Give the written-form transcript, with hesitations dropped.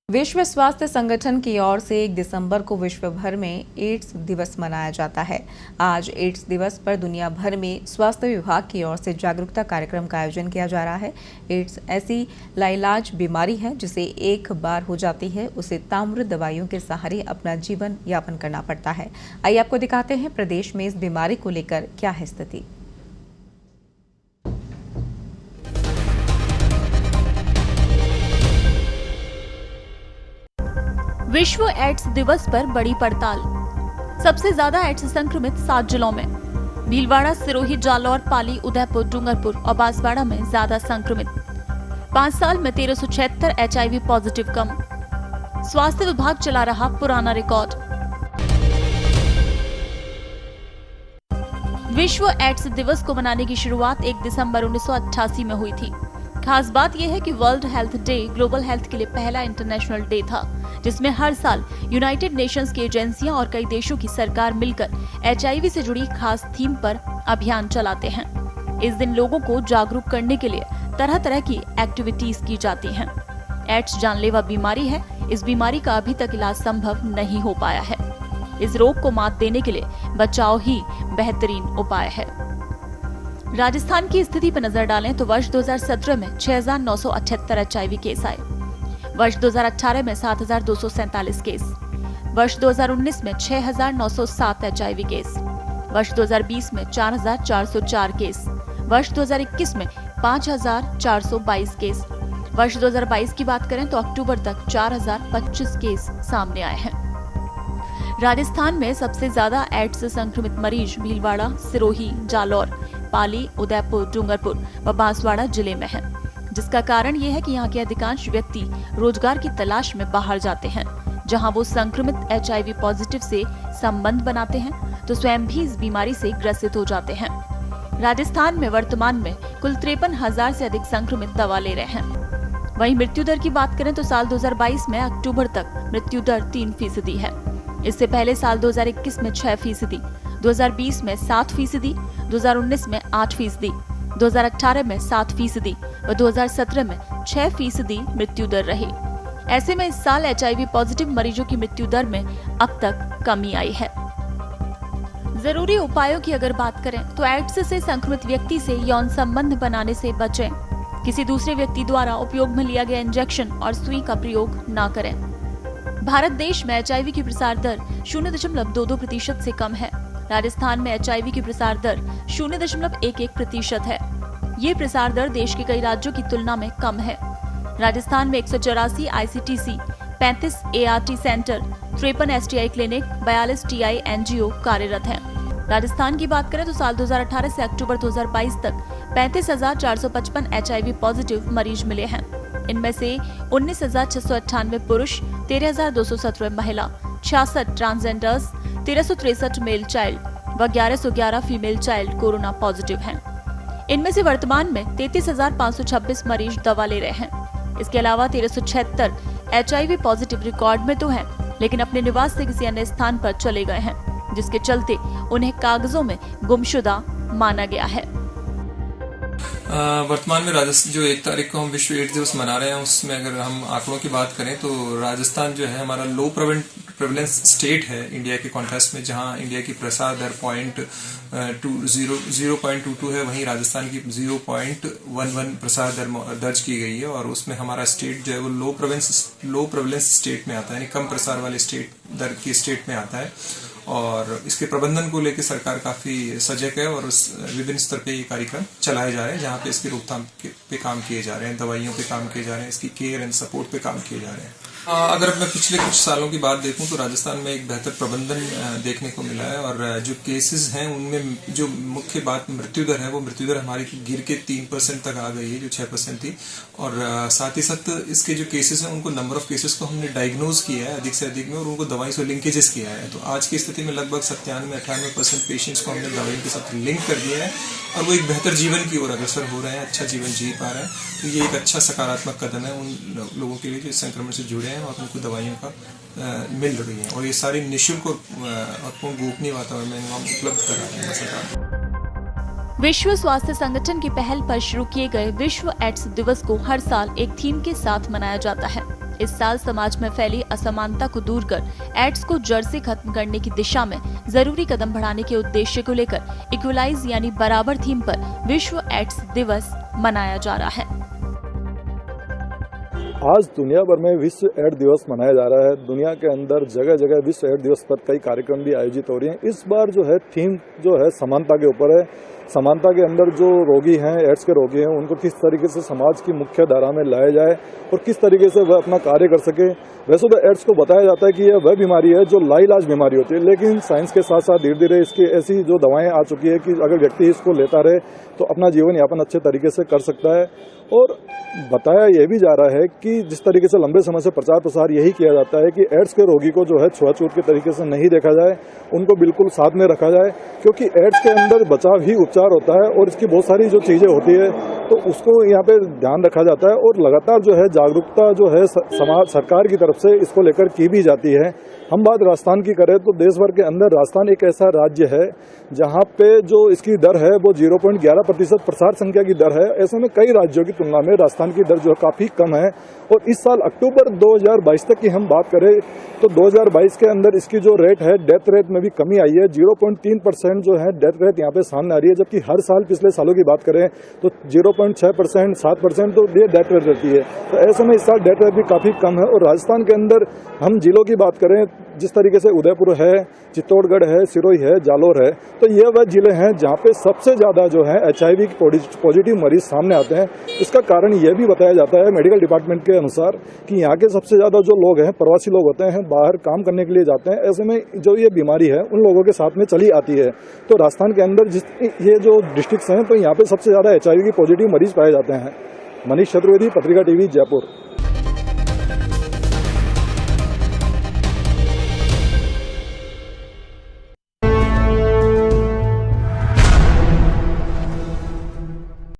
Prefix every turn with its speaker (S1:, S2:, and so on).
S1: विश्व स्वास्थ्य संगठन की ओर से 1 दिसंबर को विश्व भर में एड्स दिवस मनाया जाता है। आज एड्स दिवस पर दुनिया भर में स्वास्थ्य विभाग की ओर से जागरूकता कार्यक्रम का आयोजन किया जा रहा है। एड्स ऐसी लाइलाज बीमारी है जिसे एक बार हो जाती है उसे ताम्र दवाइयों के सहारे अपना जीवन यापन करना पड़ता है। आइए आपको दिखाते हैं प्रदेश में इस बीमारी को लेकर क्या है स्थिति।
S2: विश्व एड्स दिवस पर बड़ी पड़ताल। सबसे ज्यादा एड्स संक्रमित 7 जिलों में भीलवाड़ा, सिरोही, जालौर, पाली, उदयपुर, डूंगरपुर और बांसवाड़ा में ज्यादा संक्रमित। 5 साल में 1376 HIV पॉजिटिव कम। स्वास्थ्य विभाग चला रहा पुराना रिकॉर्ड। विश्व एड्स दिवस को मनाने की शुरुआत 1 दिसंबर 1988 में हुई थी। खास बात यह है कि world health day global health के लिए पहला इंटरनेशनल डे था, जिसमें हर साल यूनाइटेड नेशंस की एजेंसियां और कई देशों की सरकार मिलकर HIV से जुड़ी खास थीम पर अभियान चलाते हैं। इस दिन लोगों को जागरूक करने के लिए तरह तरह की एक्टिविटीज की जाती हैं। एड्स जानलेवा बीमारी है। इस बीमारी का अभी तक इलाज संभव नहीं हो पाया है। इस रोग को मात देने के लिए बचाव ही बेहतरीन उपाय है। राजस्थान की स्थिति पर नजर डालें तो वर्ष 2017 में 6,978 HIV केस आए। वर्ष 2018 में 7,247 केस। वर्ष 2019 में 6,907 HIV केस। वर्ष 2020 में 4,404 केस। वर्ष 2021 में 5,422 केस। वर्ष 2022 की बात करें तो अक्टूबर तक 4,025 केस सामने आए हैं। राजस्थान में सबसे ज्यादा एड्स से संक्रमित मरीज भीलवाड़ा, सिरोही, जालौर, पाली, उदयपुर, डूंगरपुर व बांसवाड़ा जिले में है, जिसका कारण ये है कि यहाँ के अधिकांश व्यक्ति रोजगार की तलाश में बाहर जाते हैं। जहाँ वो संक्रमित HIV पॉजिटिव से संबंध बनाते हैं तो स्वयं भी इस बीमारी से ग्रसित हो जाते हैं। राजस्थान में वर्तमान में कुल 53,000 से अधिक संक्रमित दवा ले रहे हैं। वहीं मृत्यु दर की बात करें तो साल 2022 में अक्टूबर तक मृत्यु दर 3% है। इससे पहले साल 2021 में 6%, 2020 में 7%, 2019 में 8%, 2018 में 7% व 2017 में 6% मृत्यु दर रही। ऐसे में इस साल HIV पॉजिटिव मरीजों की मृत्यु दर में अब तक कमी आई है। जरूरी उपायों की अगर बात करें तो एड्स से संक्रमित व्यक्ति से यौन संबंध बनाने से बचें। किसी दूसरे व्यक्ति द्वारा उपयोग में लिया गया इंजेक्शन और सुई का प्रयोग न करें। भारत देश में HIV की प्रसार दर 0.22% से कम है। राजस्थान में HIV की प्रसार दर 0.11% है। ये प्रसार दर देश के कई राज्यों की तुलना में कम है। राजस्थान में 184 ICTC, 35 ART centre, 53 STI clinic, 42 TI NGO कार्यरत हैं। राजस्थान की बात करें तो साल 2018 से अक्टूबर 2022 तक 35,455 HIV पॉजिटिव मरीज मिले हैं। इनमें से 19,698 पुरुष, 13,217 महिला, 66 ट्रांसजेंडर्स, 1363 मेल चाइल्ड व 1111 फीमेल चाइल्ड कोरोना पॉजिटिव हैं। इनमें से वर्तमान में 33,526 मरीज दवा ले रहे हैं। इसके अलावा 1376 HIV पॉजिटिव रिकॉर्ड में तो हैं, लेकिन अपने निवास से किसी अन्य स्थान पर चले गए हैं, जिसके चलते उन्हें कागजों में गुमशुदा माना गया है।
S3: वर्तमान में राजस्थान जो 1 तारीख को हम विश्व एड्स दिवस मना रहे हैं, उसमें अगर हम आंकड़ों की बात करें तो राजस्थान जो है हमारा लो प्रेवलेंस स्टेट है इंडिया के कॉन्टेक्स्ट में। जहां इंडिया की प्रसार दर 0.22 है, वहीं राजस्थान की 0.11 प्रसार दर दर्ज की गई है। और उसमें हमारा स्टेट जो है वो लो प्रेवलेंस स्टेट में आता है, यानी कम प्रसार वाले दर की स्टेट में आता है। और इसके प्रबंधन को लेकर सरकार काफी सजग है और विभिन्न स्तर पे ये कार्यक्रम चलाए जा रहे हैं, जहाँ पे इसकी रोकथाम पे काम किए जा रहे हैं, दवाइयों पे काम किए जा रहे हैं, इसकी केयर एंड सपोर्ट पे काम किए जा रहे हैं। अगर मैं पिछले कुछ सालों की बात देखूं तो राजस्थान में एक बेहतर प्रबंधन देखने को मिला है। और जो केसेस हैं उनमें जो मुख्य बात मृत्यु दर है, वो मृत्यु दर हमारी गिर के 3% तक आ गई है, जो 6% थी। और साथ ही साथ इसके जो केसेस हैं उनको नंबर ऑफ केसेस को हमने डायग्नोज किया है अधिक से अधिक में, और उनको दवाई से लिंकेजेस किया है। तो आज की स्थिति में लगभग 97-98% पेशेंट्स को हमने दवाई के साथ लिंक कर दिया है और वो एक बेहतर जीवन की ओर अग्रसर हो रहे हैं, अच्छा जीवन जी पा रहे हैं। तो ये एक अच्छा सकारात्मक कदम है उन लोगों के लिए जो इस संक्रमण से जुड़े हैं और उनको दवाइयों का मिल रही है। और ये सारी निःशुल्क और पूर्ण गोपनीय वातावरण में हम उपलब्ध करा रहे हैं सरकार।
S2: विश्व स्वास्थ्य संगठन की पहल पर शुरू किए गए विश्व एड्स दिवस को हर साल एक थीम के साथ मनाया जाता है। इस साल समाज में फैली असमानता को दूर कर एड्स को जड़ से खत्म करने की दिशा में जरूरी कदम बढ़ाने के उद्देश्य को लेकर इक्वलाइज यानी बराबर थीम पर विश्व एड्स दिवस मनाया जा रहा है।
S4: आज दुनिया भर में विश्व एड्स दिवस मनाया जा रहा है। दुनिया के अंदर जगह जगह विश्व एड्स दिवस पर कई कार्यक्रम भी आयोजित हो रही हैं। इस बार जो है थीम जो है समानता के ऊपर है। समानता के अंदर जो रोगी हैं, एड्स के रोगी हैं, उनको किस तरीके से समाज की मुख्य धारा में लाया जाए और किस तरीके से वह अपना कार्य कर सके। वैसे तो एड्स को बताया जाता है कि यह वह बीमारी है जो लाइलाज बीमारी होती है, लेकिन साइंस के साथ साथ धीरे धीरे इसकी ऐसी जो दवाएं आ चुकी है कि अगर व्यक्ति इसको लेता रहे तो अपना जीवन यापन अच्छे तरीके से कर सकता है। और बताया यह भी जा रहा है कि जिस तरीके से लंबे समय से प्रचार प्रसार यही किया जाता है कि एड्स के रोगी को जो है छुआछूत के तरीके से नहीं देखा जाए, उनको बिल्कुल साथ में रखा जाए, क्योंकि एड्स के अंदर बचाव ही उपचार होता है और इसकी बहुत सारी जो चीज़ें होती है तो उसको यहाँ पे ध्यान रखा जाता है और लगातार जो है जागरूकता जो है समाज सरकार की तरफ से इसको लेकर की भी जाती है। हम बात राजस्थान की करें तो देश भर के अंदर राजस्थान एक ऐसा राज्य है जहाँ पे जो इसकी दर है वो 0.11% प्रसार संख्या की दर है। ऐसे में कई राज्यों की तुलना में राजस्थान की दर जो है काफ़ी कम है। और इस साल अक्टूबर 2022 तक की हम बात करें तो 2022 के अंदर इसकी जो रेट है, डेथ रेट में भी कमी आई है। 0.3% जो है डेथ रेट यहाँ पे सामने आ रही है, जबकि हर साल पिछले सालों की बात करें तो 0.6%, 7% तो ये डेथ रेट रहती है। तो ऐसे में इस साल डेथ रेट भी काफ़ी कम है। और राजस्थान के अंदर हम जिलों की बात करें, जिस तरीके से उदयपुर है, चित्तौड़गढ़ है, सिरोही है, जालोर है, तो ये वह जिले हैं जहाँ पे सबसे ज़्यादा जो है HIV पॉजिटिव मरीज सामने आते हैं। इसका कारण यह भी बताया जाता है मेडिकल डिपार्टमेंट के अनुसार कि यहाँ के सबसे ज़्यादा जो लोग हैं प्रवासी लोग होते हैं, बाहर काम करने के लिए जाते हैं। ऐसे में जो ये बीमारी है उन लोगों के साथ में चली आती है। तो राजस्थान के अंदर ये जो डिस्ट्रिक्ट्स हैं तो यहाँ पे सबसे ज़्यादा HIV पॉजिटिव मरीज पाए जाते हैं। मनीष चतुर्वेदी, पत्रिका TV, जयपुर।